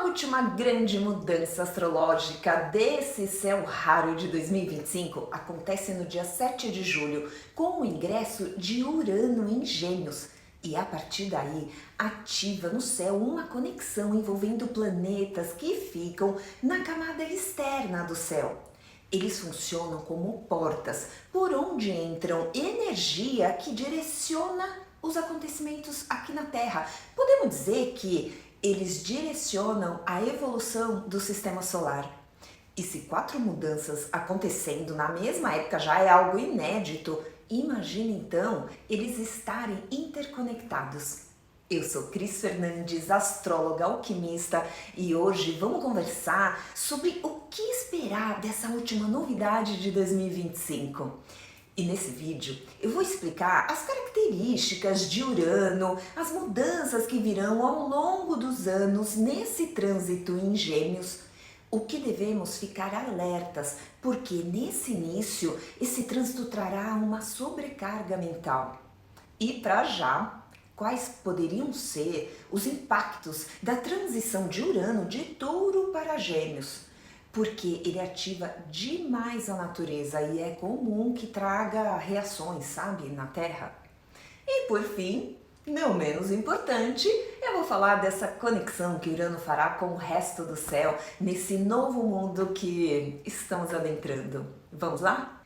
última grande mudança astrológica desse céu raro de 2025 acontece no dia 7 de julho, com o ingresso de Urano em Gêmeos. E a partir daí, ativa no céu uma conexão envolvendo planetas que ficam na camada externa do céu. Eles funcionam como portas por onde entram energia que direciona os acontecimentos aqui na Terra. Podemos dizer que eles direcionam a evolução do sistema solar. E se 4 mudanças acontecendo na mesma época já é algo inédito, imagine então eles estarem interconectados. Eu sou Cris Fernandes, astróloga alquimista, e hoje vamos conversar sobre o que esperar dessa última novidade de 2025. E nesse vídeo eu vou explicar as características de Urano, as mudanças que virão ao longo dos anos nesse trânsito em Gêmeos, o que devemos ficar alertas, porque nesse início esse trânsito trará uma sobrecarga mental. E para já, quais poderiam ser os impactos da transição de Urano de Touro para Gêmeos? Porque ele ativa demais a natureza e é comum que traga reações, sabe, na Terra. E por fim, não menos importante, eu vou falar dessa conexão que Urano fará com o resto do céu nesse novo mundo que estamos adentrando. Vamos lá?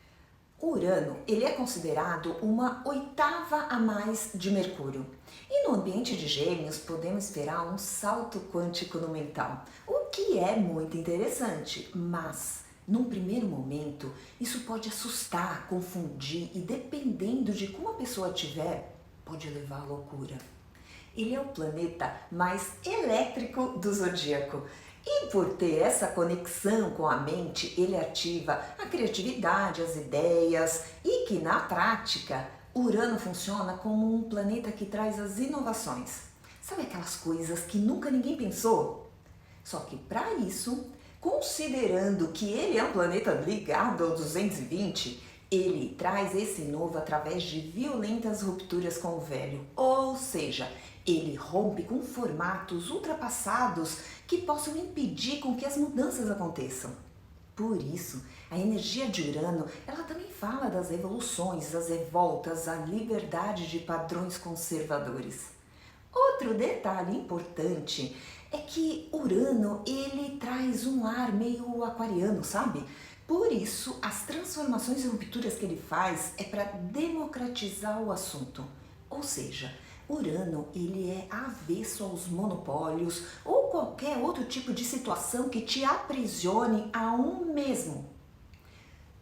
O Urano, ele é considerado uma oitava a mais de Mercúrio. E no ambiente de Gêmeos podemos esperar um salto quântico no mental, o que é muito interessante, mas num primeiro momento isso pode assustar, confundir e dependendo de como a pessoa estiver, pode levar à loucura. Ele é o planeta mais elétrico do zodíaco. E por ter essa conexão com a mente, ele ativa a criatividade, as ideias e que na prática, Urano funciona como um planeta que traz as inovações. Sabe aquelas coisas que nunca ninguém pensou? Só que para isso, considerando que ele é um planeta ligado ao 220, ele traz esse novo através de violentas rupturas com o velho, ou seja, ele rompe com formatos ultrapassados que possam impedir com que as mudanças aconteçam. Por isso, a energia de Urano, ela também fala das revoluções, das revoltas, a liberdade de padrões conservadores. Outro detalhe importante é que Urano, ele traz um ar meio aquariano, sabe? Por isso, as transformações e rupturas que ele faz é para democratizar o assunto. Ou seja, Urano, ele é avesso aos monopólios ou qualquer outro tipo de situação que te aprisione a um mesmo.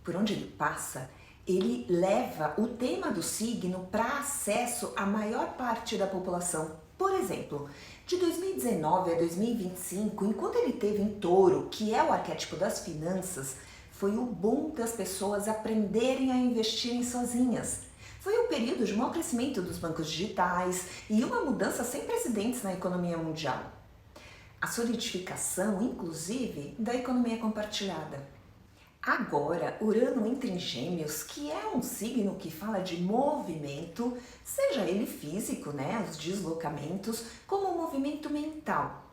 Por onde ele passa, ele leva o tema do signo para acesso à maior parte da população. Por exemplo, de 2019 a 2025, enquanto ele esteve em Touro, que é o arquétipo das finanças, foi o boom das pessoas aprenderem a investirem sozinhas. Foi o período de maior crescimento dos bancos digitais e uma mudança sem precedentes na economia mundial. A solidificação, inclusive, da economia compartilhada. Agora, Urano entra em Gêmeos, que é um signo que fala de movimento, seja ele físico, né, os deslocamentos, como um movimento mental.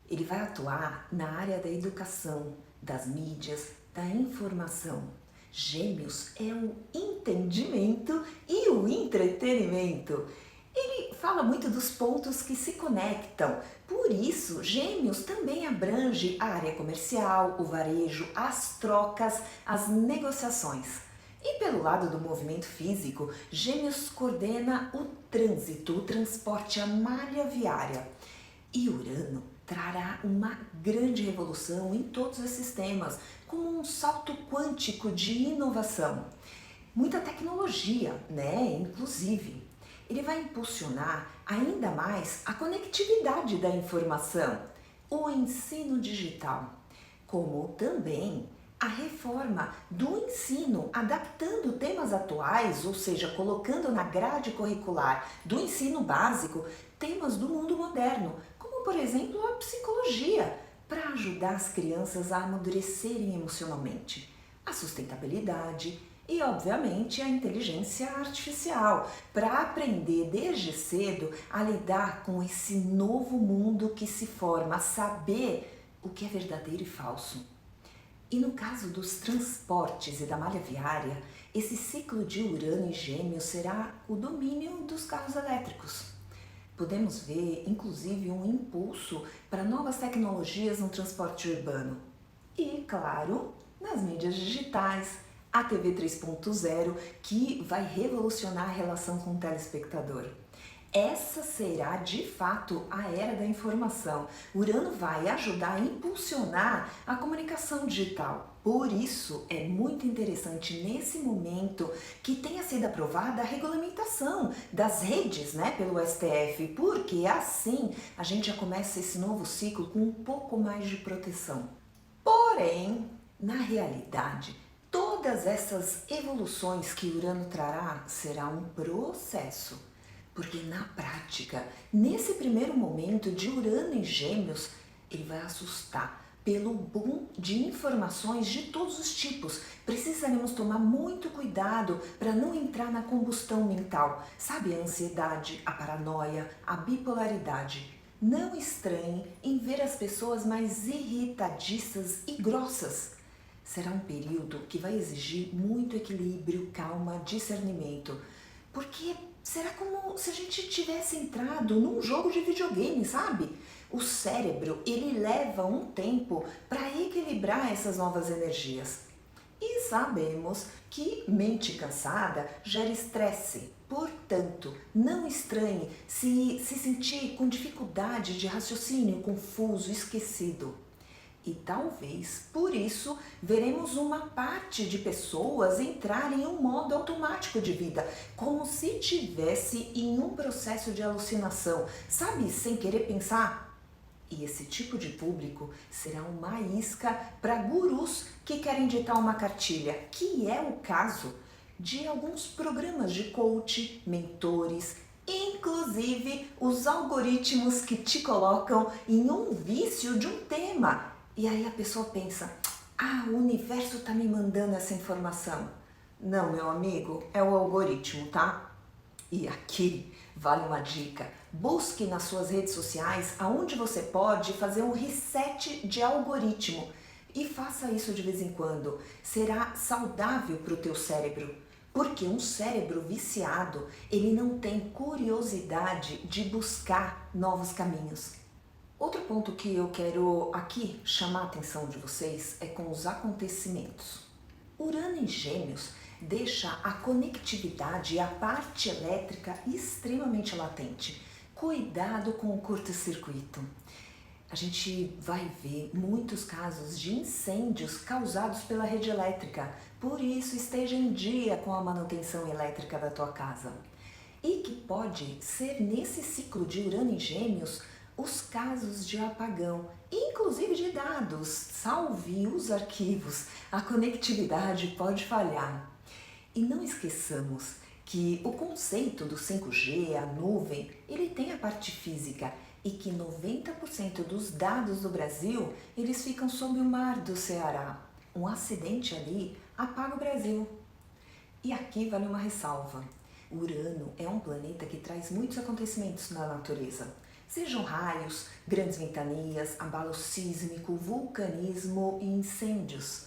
Ele vai atuar na área da educação, das mídias, da informação. Gêmeos é o entendimento e o entretenimento. Ele fala muito dos pontos que se conectam. Por isso, Gêmeos também abrange a área comercial, o varejo, as trocas, as negociações. E pelo lado do movimento físico, Gêmeos coordena o trânsito, o transporte, a malha viária. E Urano trará uma grande revolução em todos esses temas, com um salto quântico de inovação. Muita tecnologia, né? Inclusive. Ele vai impulsionar ainda mais a conectividade da informação, o ensino digital, como também a reforma do ensino, adaptando temas atuais, ou seja, colocando na grade curricular do ensino básico temas do mundo moderno, como por exemplo a psicologia, para ajudar as crianças a amadurecerem emocionalmente, a sustentabilidade E, obviamente, a inteligência artificial, para aprender desde cedo a lidar com esse novo mundo que se forma, a saber o que é verdadeiro e falso. E no caso dos transportes e da malha viária, esse ciclo de Urano e Gêmeos será o domínio dos carros elétricos. Podemos ver, inclusive, um impulso para novas tecnologias no transporte urbano. E, claro, nas mídias digitais, a TV 3.0, que vai revolucionar a relação com o telespectador. Essa será de fato a era da informação. Urano vai ajudar a impulsionar a comunicação digital. Por isso é muito interessante nesse momento que tenha sido aprovada a regulamentação das redes, pelo STF, porque assim a gente já começa esse novo ciclo com um pouco mais de proteção. Porém, na realidade, todas essas evoluções que Urano trará será um processo. Porque na prática, nesse primeiro momento de Urano em Gêmeos, ele vai assustar pelo boom de informações de todos os tipos. Precisaremos tomar muito cuidado para não entrar na combustão mental. Sabe, a ansiedade, a paranoia, a bipolaridade. Não estranhe em ver as pessoas mais irritadiças e grossas. Será um período que vai exigir muito equilíbrio, calma, discernimento. Porque será como se a gente tivesse entrado num jogo de videogame, sabe? O cérebro, ele leva um tempo para equilibrar essas novas energias. E sabemos que mente cansada gera estresse. Portanto, não estranhe se sentir com dificuldade de raciocínio, confuso, esquecido. E talvez por isso veremos uma parte de pessoas entrarem em um modo automático de vida, como se tivesse em um processo de alucinação, sabe, sem querer pensar. E esse tipo de público será uma isca para gurus que querem ditar uma cartilha, que é o caso de alguns programas de coach, mentores, inclusive os algoritmos que te colocam em um vício de um tema. E aí a pessoa pensa, o universo está me mandando essa informação. Não, meu amigo, é o algoritmo, tá? E aqui vale uma dica. Busque nas suas redes sociais aonde você pode fazer um reset de algoritmo. E faça isso de vez em quando. Será saudável para o teu cérebro. Porque um cérebro viciado, ele não tem curiosidade de buscar novos caminhos. Outro ponto que eu quero aqui chamar a atenção de vocês é com os acontecimentos. Urano em Gêmeos deixa a conectividade e a parte elétrica extremamente latente. Cuidado com o curto-circuito. A gente vai ver muitos casos de incêndios causados pela rede elétrica, por isso esteja em dia com a manutenção elétrica da tua casa. E que pode ser nesse ciclo de Urano em Gêmeos os casos de apagão, inclusive de dados. Salve os arquivos, a conectividade pode falhar. E não esqueçamos que o conceito do 5G, a nuvem, ele tem a parte física e que 90% dos dados do Brasil, eles ficam sob o mar do Ceará. Um acidente ali apaga o Brasil. E aqui vale uma ressalva. Urano é um planeta que traz muitos acontecimentos na natureza. Sejam raios, grandes ventanias, abalo sísmico, vulcanismo e incêndios.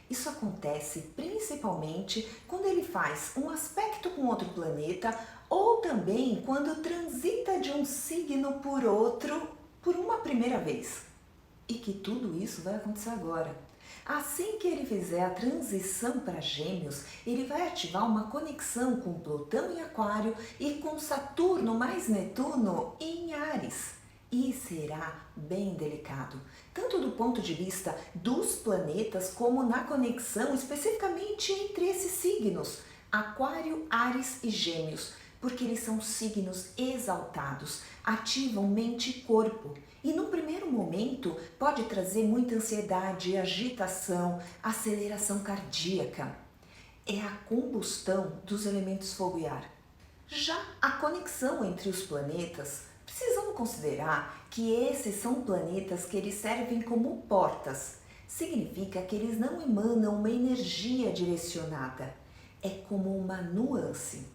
Isso acontece principalmente quando ele faz um aspecto com outro planeta ou também quando transita de um signo por outro por uma primeira vez. E que tudo isso vai acontecer agora. Assim que ele fizer a transição para Gêmeos, ele vai ativar uma conexão com Plutão em Aquário e com Saturno mais Netuno em Áries. E será bem delicado, tanto do ponto de vista dos planetas como na conexão especificamente entre esses signos, Aquário, Áries e Gêmeos, porque eles são signos exaltados, ativam mente e corpo. E num primeiro momento pode trazer muita ansiedade, agitação, aceleração cardíaca. É a combustão dos elementos fogo e ar. Já a conexão entre os planetas, precisamos considerar que esses são planetas que eles servem como portas. Significa que eles não emanam uma energia direcionada. é como uma nuance.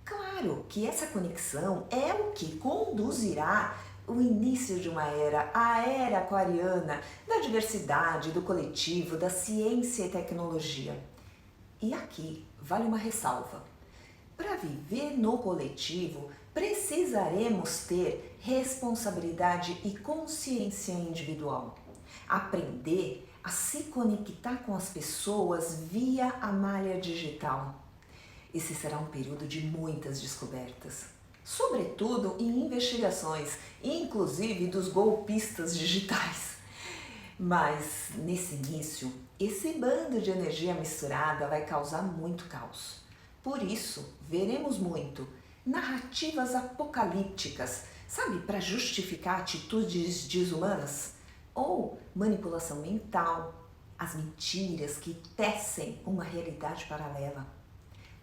Claro que essa conexão é o que conduzirá o início de uma era, a era aquariana, da diversidade, do coletivo, da ciência e tecnologia. E aqui vale uma ressalva. Para viver no coletivo, precisaremos ter responsabilidade e consciência individual. Aprender a se conectar com as pessoas via a malha digital. Esse será um período de muitas descobertas, sobretudo em investigações, inclusive dos golpistas digitais. Mas nesse início, esse bando de energia misturada vai causar muito caos. Por isso, veremos muito narrativas apocalípticas, sabe, para justificar atitudes desumanas, ou manipulação mental, as mentiras que tecem uma realidade paralela,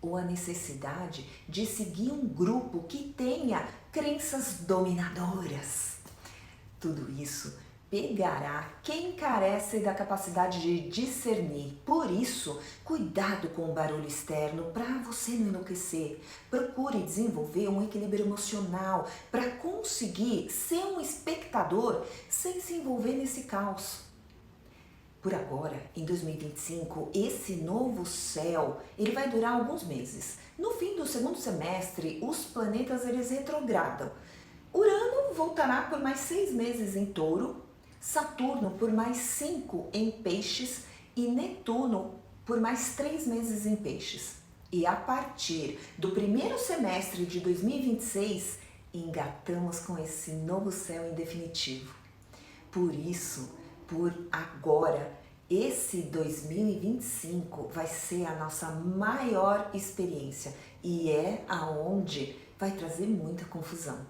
ou a necessidade de seguir um grupo que tenha crenças dominadoras. Tudo isso pegará quem carece da capacidade de discernir. Por isso, cuidado com o barulho externo para você não enlouquecer. Procure desenvolver um equilíbrio emocional para conseguir ser um espectador sem se envolver nesse caos. Por agora, em 2025, esse novo céu, ele vai durar alguns meses. No fim do segundo semestre, os planetas eles retrogradam. Urano voltará por mais 6 meses em Touro, Saturno por mais 5 em Peixes e Netuno por mais 3 meses em Peixes. E a partir do primeiro semestre de 2026, engatamos com esse novo céu em definitivo. Por isso, por agora, esse 2025 vai ser a nossa maior experiência e é aonde vai trazer muita confusão.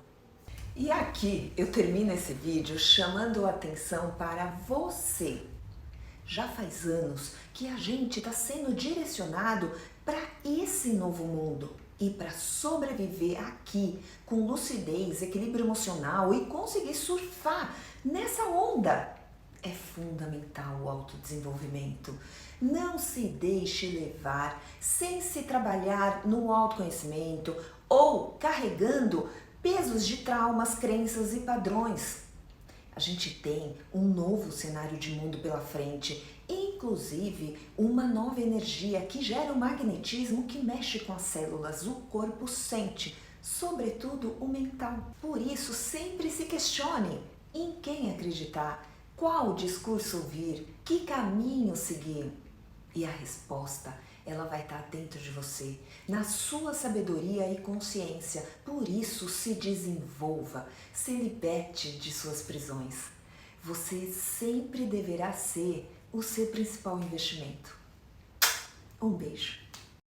E aqui eu termino esse vídeo chamando a atenção para você. Já faz anos que a gente está sendo direcionado para esse novo mundo e para sobreviver aqui com lucidez, equilíbrio emocional e conseguir surfar nessa onda. É fundamental o autodesenvolvimento. Não se deixe levar sem se trabalhar no autoconhecimento ou carregando pesos de traumas, crenças e padrões. A gente tem um novo cenário de mundo pela frente, inclusive uma nova energia que gera um magnetismo que mexe com as células, o corpo sente, sobretudo o mental. Por isso, sempre se questione em quem acreditar, qual discurso ouvir, que caminho seguir. E a resposta, ela vai estar dentro de você, na sua sabedoria e consciência. Por isso, se desenvolva, se liberte de suas prisões. Você sempre deverá ser o seu principal investimento. Um beijo.